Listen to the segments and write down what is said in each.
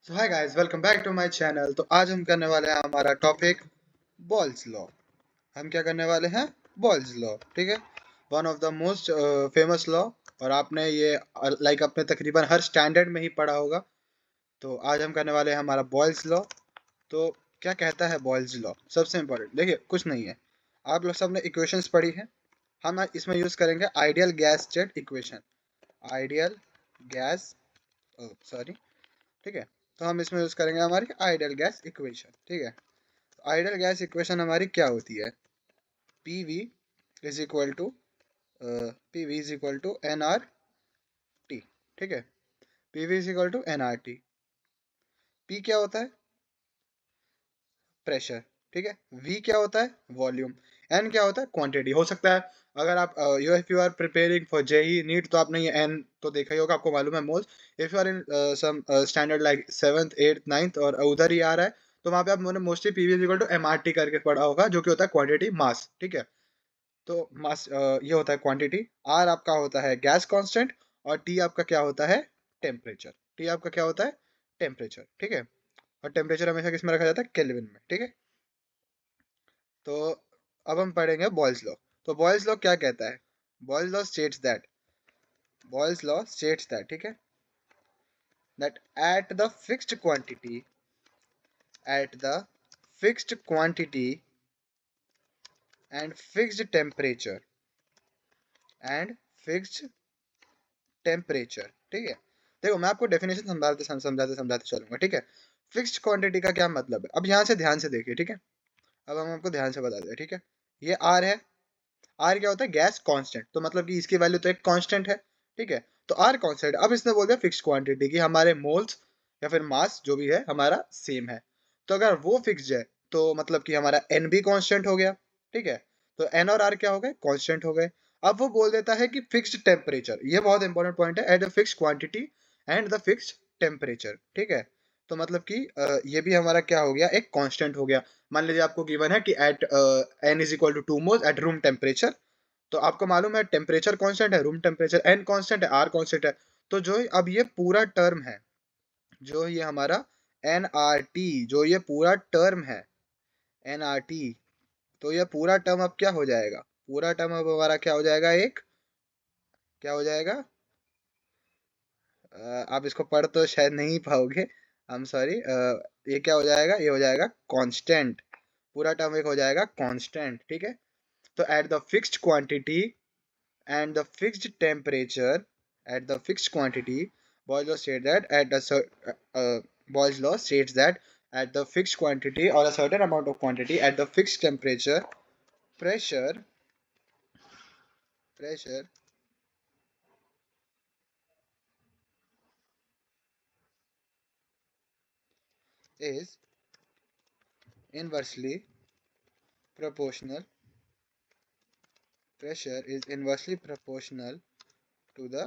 So hi guys, welcome back to my channel. तो आज हम करने वाले हैं हमारा टॉपिक बॉल्स लॉ। हम क्या करने वाले हैं? Balls law. ठीक है, one of the most famous law. और आपने ये लाइक अपने तकरीबन हर स्टैंडर्ड में ही पढ़ा होगा। तो आज हम करने वाले हैं हमारा बॉल्स लॉ। तो क्या कहता है बॉल्स लॉ? सबसे इम्पोर्टेंट देखिए, कुछ नहीं है। आप लोग सबने इक्वेशंस पढ़ी है। हम इसमें यूज करेंगे ideal gas jet equation. Ideal gas, sorry, ठीक है। तो हम इसमें यूज करेंगे हमारी आइडियल गैस इक्वेशन। ठीक है, आइडियल गैस इक्वेशन हमारी क्या होती है? P V is equal to N R T. ठीक है, P V is equal to N R T. P क्या होता है? प्रेशर। ठीक है, वी क्या होता है? वॉल्यूम। एन क्या होता है? क्वांटिटी। हो सकता है अगर आप if you are preparing for JEE NEET तो आपने ये एन तो देखा ही होगा, आपको मालूम है moles. If you are in some standard like seventh eighth ninth और उधर ही आ रहा है, तो वहाँ पे आपने mostly P V is equal to M R T करके पढ़ा होगा, जो कि होता है क्वांटिटी मास। ठीक है, तो मास ये होता है क्वांटिटी। आर आपका होता है गैस कांस्टेंट, और टी आपका क्या होता है? टेम्परेचर। टी आपका क्या होता है? टेम्परेचर। ठीक है, और टेम्परेचर हमेशा किस में रखा जाता है? केल्विन में। ठीक है, तो अब हम पढ़ेंगे बॉयल्स लॉ। तो बॉयल्स लॉ क्या कहता है? Boyle's law states that, Boyle's law states that, ठीक है, that at the fixed quantity, at the fixed quantity and fixed temperature, and fixed temperature. ठीक है, देखो मैं आपको डेफिनेशन समझाते समझाते चलूंगा। ठीक है, फिक्स्ड क्वांटिटी का क्या मतलब है? अब यहाँ से ध्यान से देखिए। ठीक है, अब हम आपको ध्यान से बताते हैं। ठीक है, ये आर है। आर क्या होता है? Gas constant. तो मतलब कि इसकी वैल्यू तो एक कांस्टेंट है। ठीक है, तो आर कांस्टेंट। अब इसने बोल दिया फिक्स्ड क्वांटिटी की हमारे मोल्स या फिर मास जो भी है हमारा सेम है। तो अगर वो फिक्स्ड है तो मतलब कि हमारा एन भी कांस्टेंट हो गया। ठीक है, तो एन और आर क्या हो गए? कांस्टेंट हो गए। अब वो बोल देता है कि फिक्स्ड टेम्परेचर, ये बहुत इंपॉर्टेंट पॉइंट है, at the fixed quantity and the fixed temperature. ठीक है, तो मतलब कि ये भी हमारा क्या हो गया? एक कांस्टेंट हो गया। मान लीजिए आपको गिवन है कि at N is equal to 2 moles at room temperature. तो आपको मालूम है टेम्परेचर कांस्टेंट है, रूम टेम्परेचर एन कांस्टेंट है, आर कांस्टेंट है। तो जो अब ये पूरा टर्म है, जो ये हमारा एन आर टी, जो ये पूरा टर्म है एन आर टी, तो ये पूरा टर्म अब क्या हो जाएगा? पूरा टर्म अब हमारा क्या हो जाएगा? एक क्या हो जाएगा? आप इसको पढ़ तो शायद नहीं पाओगे, आई एम सॉरी। ये क्या हो जाएगा? ये हो जाएगा कांस्टेंट। पूरा टर्म एक हो जाएगा कांस्टेंट। ठीक है, तो at the fixed quantity and the fixed temperature, at the fixed quantity, Boyle's law states that Boyle's law states that at the fixed quantity or a certain amount of quantity at the fixed temperature, pressure is inversely proportional, pressure is inversely proportional to the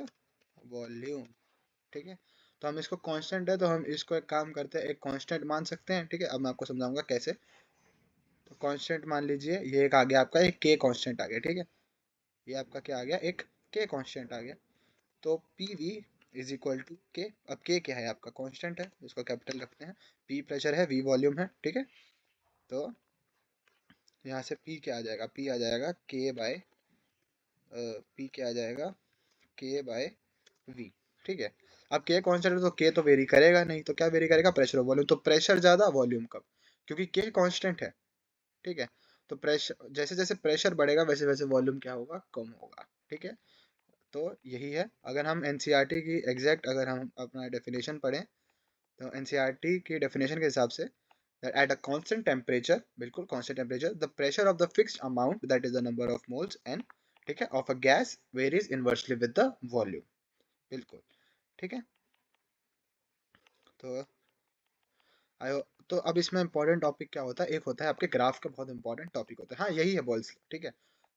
volume। ठीक है, तो हम इसको constant है तो हम इसको एक काम करते हैं, एक कांस्टेंट मान सकते हैं। ठीक है, अब मैं आपको समझाऊंगा कैसे। तो कांस्टेंट मान लीजिए ये एक आ गया आपका, एक के कांस्टेंट आ गया। ठीक है, ये आपका क्या आ गया? एक के कांस्टेंट आ गया। तो P V is equal to K. अब के क्या है? आपका कांस्टेंट है, इसको कैपिटल रखते हैं। पी प्रेशर है, वी वॉल्यूम है। ठीक है, तो यहाँ से पी क्या आ जाएगा? पी आ जाएगा के बाय, पी क्या आ जाएगा? के बाय वी। ठीक है, अब के कांस्टेंट है तो के तो वेरी करेगा नहीं, तो क्या वेरी करेगा? प्रेशर और वॉल्यूम। तो प्रेशर ज़्यादा, वॉल्यूम कम, क्योंकि के कांस्टेंट है। ठीक है, तो प्रेशर जैसे जैसे प्रेशर बढ़ेगा वैसे वैसे वॉल्यूम क्या होगा? कम होगा। ठीक है, तो यही है। अगर हम एनसीईआरटी की एग्जैक्ट अगर हम अपना डेफिनेशन पढ़ें, तो एनसीईआरटी की डेफिनेशन के हिसाब से एट अ कांस्टेंट टेम्परेचर, बिल्कुल constant temperature, the pressure of the fixed amount that is the number of moles N, ठीक है, of a gas varies inversely with the volume. बिल्कुल, ठीक है। तो आयो, तो अब इसमें इंपॉर्टेंट टॉपिक क्या होता है? एक होता है आपके ग्राफ का, बहुत इंपॉर्टेंट टॉपिक होता है। हाँ, यही है बॉल्स। ठीक है,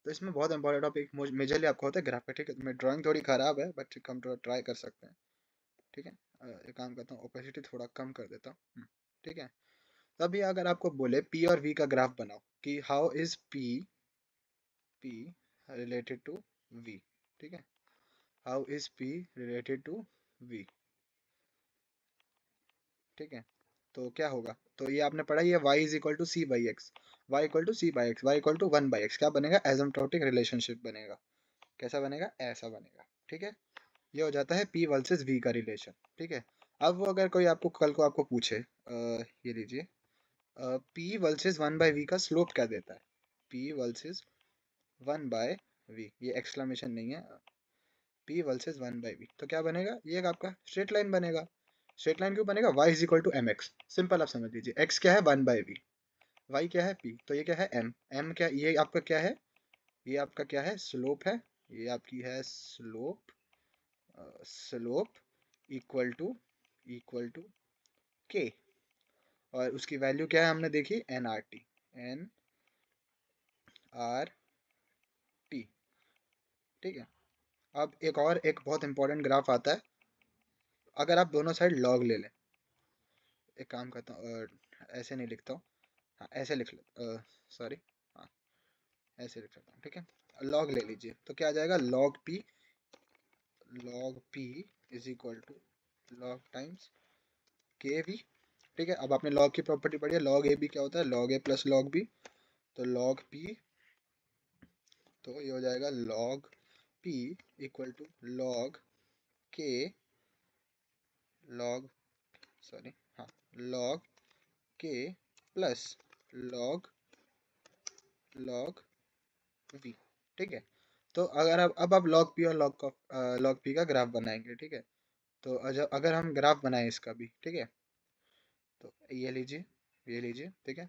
तो इसमें बहुत इंपॉर्टेंट टॉपिक मेजरली आपका होता है ग्राफ का। ठीक है, मेरी ड्राइंग थोड़ी खराब है बट हम ट्राई कर सकते हैं। ठीक है, एक काम करता हूँ, ओपेसिटी थोड़ा कम कर देता हूँ। ठीक है, तभी अगर आपको बोले पी और वी का ग्राफ बनाओ कि how is P, P related to V. ठीक है, how is P related to V. ठीक है। तो क्या होगा, तो ये आपने पढ़ा, ये y is equal to C by X, Y equal to C by X, Y equal to one by X, क्या बनेगा, एसिम्प्टोटिक रिलेशनशिप बनेगा। कैसा बनेगा, ऐसा बनेगा। ठीक है, ये हो जाता है P वर्सेस V का रिलेशन। ठीक है, अब वो अगर कोई आपको कल को आपको पूछे ये लीजिए, P versus one by V का स्लोप क्या देता है, P versus one by V, ये एक्सक्लेमेशन नहीं है, P versus one by V, तो क्या बनेगा, ये एक आपका स्ट्रेट लाइन बनेगा। स्ट्रेट लाइन क्यों बनेगा, y is equal to M X, simple आप समझ लीजिए, x क्या है वन बाई वी, y क्या है p, तो ये क्या है m, m क्या, ये आपका क्या है, ये आपका क्या है, स्लोप है, ये आपकी है slope, slope equal to k, और उसकी वैल्यू क्या है हमने देखी, N R T, N R T. ठीक है, अब एक बहुत इंपॉर्टेंट ग्राफ आता है, अगर आप दोनों साइड लॉग ले लें, एक काम करता हूँ, ऐसे नहीं लिखता हूँ, हाँ ऐसे लिख ले, सॉरी, हाँ ऐसे लिख लेता हूँ। ठीक है, लॉग ले लीजिए, तो क्या आ जाएगा, log P is equal to log times K V. ठीक है, अब आपने लॉग की प्रॉपर्टी पढ़ी है, लॉग ए बी क्या होता है, log A plus log B, तो लॉग पी, तो ये हो जाएगा log P equal to log K, log, sorry, हाँ, log K plus log log V. ठीक है, तो अगर अब आप लॉग पी और लॉग पी का ग्राफ बनाएंगे। ठीक है, तो अगर हम ग्राफ बनाएं इसका भी, ठीक है, तो ये लीजिए, ये लीजिए, ठीक है,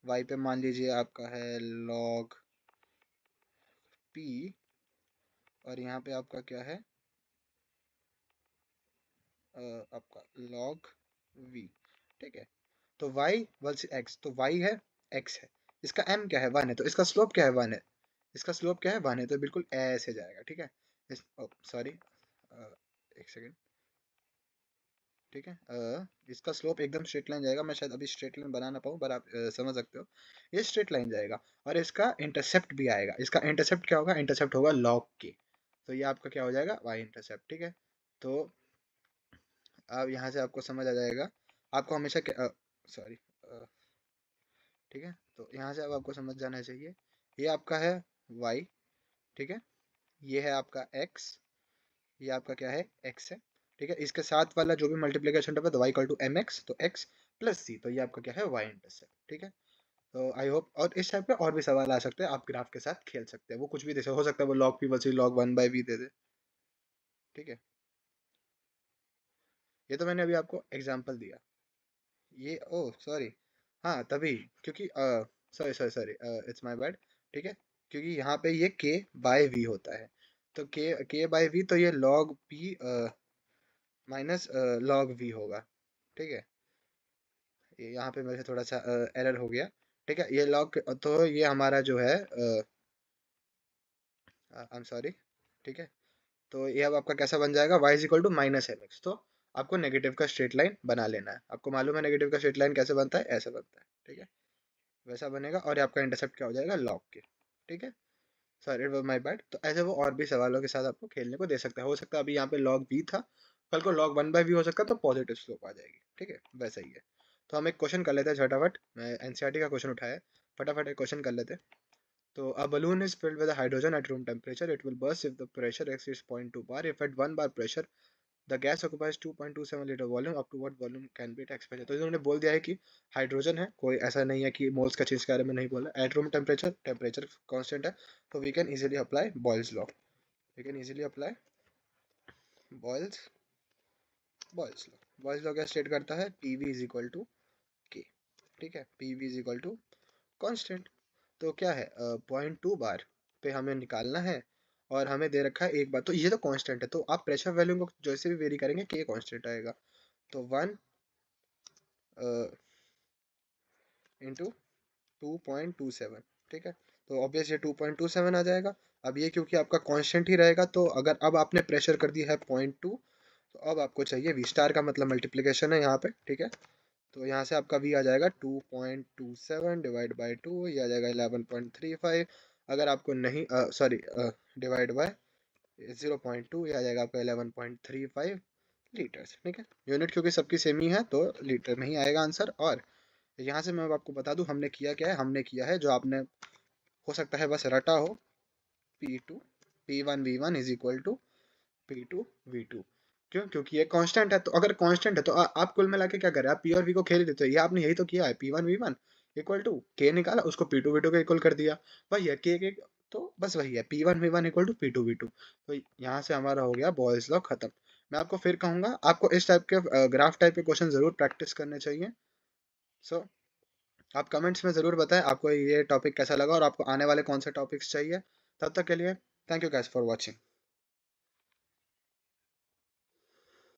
वाई पे मान लीजिए आपका है लॉग पी, और यहाँ पे आपका क्या है, आपका लॉग वी। ठीक है, तो y वर्सेस x, तो y है, x है, इसका m क्या है, 1 है, तो इसका स्लोप क्या है, 1 है, इसका स्लोप क्या है, 1 है, तो बिल्कुल ऐसे जाएगा। ठीक है, इस, सॉरी, एक सेकेंड, ठीक है, इसका स्लोप एकदम स्ट्रेट लाइन जाएगा, मैं शायद अभी स्ट्रेट लाइन बना ना पाऊँ, पर आप समझ सकते हो, ये स्ट्रेट लाइन जाएगा, और इसका इंटरसेप्ट भी आएगा, इसका इंटरसेप्ट क्या होगा, इंटरसेप्ट होगा लॉग के, तो ये आपका क्या हो जाएगा, y इंटरसेप्ट। ठीक है, तो अब यहाँ से आपको समझ आ जाएगा, आपको हमेशा, सॉरी, ठीक है, तो यहाँ से अब आपको समझ जाना चाहिए, ये आपका है y, ठीक है, ये है आपका x, ये आपका क्या है, x है। ठीक है, इसके साथ वाला जो भी मल्टीप्लिकेशन टर्म है, तो y equal to M X, तो x प्लस सी, तो ये आपका क्या है, y इंटरसेप्ट। ठीक है, तो आई होप, और इस टाइप पे और भी सवाल आ सकते हैं, आप ग्राफ के साथ खेल सकते हैं, वो कुछ भी दे सकते हो सकता है वो log P versus log one by V दे दे। ठीक है, ये तो मैंने अभी आपको एग्जाम्पल दिया, ये, ओ सॉरी, हाँ तभी, क्योंकि sorry sorry sorry, it's my bad. ठीक है, क्योंकि यहाँ पे ये k बाय v होता है, तो k बाय v, तो ये log p minus log v होगा। ठीक है, ये यहाँ पे मेरे से थोड़ा सा एरर हो गया। ठीक है, ये log, तो ये हमारा जो है, आई एम सॉरी। ठीक है, तो ये अब आपका कैसा बन जाएगा, y is equal to minus M X, तो आपको नेगेटिव का स्ट्रेट लाइन बना लेना है, आपको मालूम है नेगेटिव का स्ट्रेट लाइन कैसे बनता है, ऐसे बनता है। ठीक है, वैसा बनेगा, और आपका इंटरसेप्ट क्या हो जाएगा, लॉग के। ठीक है, sorry it was my bad. तो ऐसे वो और भी सवालों के साथ आपको खेलने को दे सकता है, हो सकता है अभी यहाँ पे लॉग वी था, कल को लॉग वन बाई वी हो सकता है, तो पॉजिटिव स्लोप आ जाएगी। ठीक है, वैसा ही है। तो हम एक क्वेश्चन कर लेते हैं झटाफट, मैं एनसीईआरटी का क्वेश्चन उठाया, फटाफट एक क्वेश्चन कर लेते हैं। तो a balloon is filled with a hydrogen at room temperature. It will burst if the pressure exceeds 0.2 bar. If at 1 bar pressure the gas occupies 2.27 liter volume, up to what volume can be expanded? तो इन्होंने बोल दिया है कि hydrogen है, कोई ऐसा नहीं है कि मोल्स का चीज के बारे में नहीं बोला, at room temperature, temperature constant है, तो we can easily apply Boyle's law, we can easily apply Boyle's Boyle's law. Boyle's law क्या स्टेट करता है, PV is equal to K. ठीक है, PV is equal to constant, तो क्या है, 0.2 बार पे हमें निकालना है, और हमें दे रखा है एक बार, तो ये तो कांस्टेंट है, तो आप प्रेशर वैल्यू को जैसे भी वेरी करेंगे के कांस्टेंट आएगा, तो 1 इंटू 2.27। ठीक है, तो ऑब्वियस ये 2.27 आ जाएगा। अब ये क्योंकि आपका कांस्टेंट ही रहेगा, तो अगर अब आपने प्रेशर कर दिया है 0.2, तो अब आपको चाहिए वी स्टार का मतलब मल्टीप्लिकेशन है यहाँ पे। ठीक है, तो यहाँ से आपका वी आ जाएगा 2.27 डिवाइड बाई टू, ये आ जाएगा 11.35। अगर आपको नहीं, सॉरी, डिवाइड बाय 0.2, ये आ जाएगा आपका 11.35। लीटर्स। ठीक है, यूनिट क्योंकि सबकी सेम ही है तो लीटर में ही आएगा आंसर। और यहाँ से मैं आपको बता दूं हमने किया क्या है, हमने किया है जो आपने हो सकता है बस रटा हो, P2 P1V1 is equal to P2 V2। क्यों? क्योंकि ये कांस्टेंट है, तो अगर कांस्टेंट है तो आप कुल मिला के क्या कर रहे हैं, आप P और V को खेल देते हो, ये आपने यही तो किया है, P1V1 इक्वल टू K निकाला, उसको P2 V2 के इक्वल कर दिया, वही है K के, तो बस वही है P1V1 equal to P2 V2। तो यहाँ से हमारा हो गया बॉयल्स लॉ खत्म। मैं आपको फिर कहूंगा आपको इस टाइप के ग्राफ टाइप के क्वेश्चन जरूर प्रैक्टिस करने चाहिए। सो आप कमेंट्स में ज़रूर बताएं आपको ये टॉपिक कैसा लगा और आपको आने वाले कौन से टॉपिक्स चाहिए। तब तक के लिए thank you guys for watching.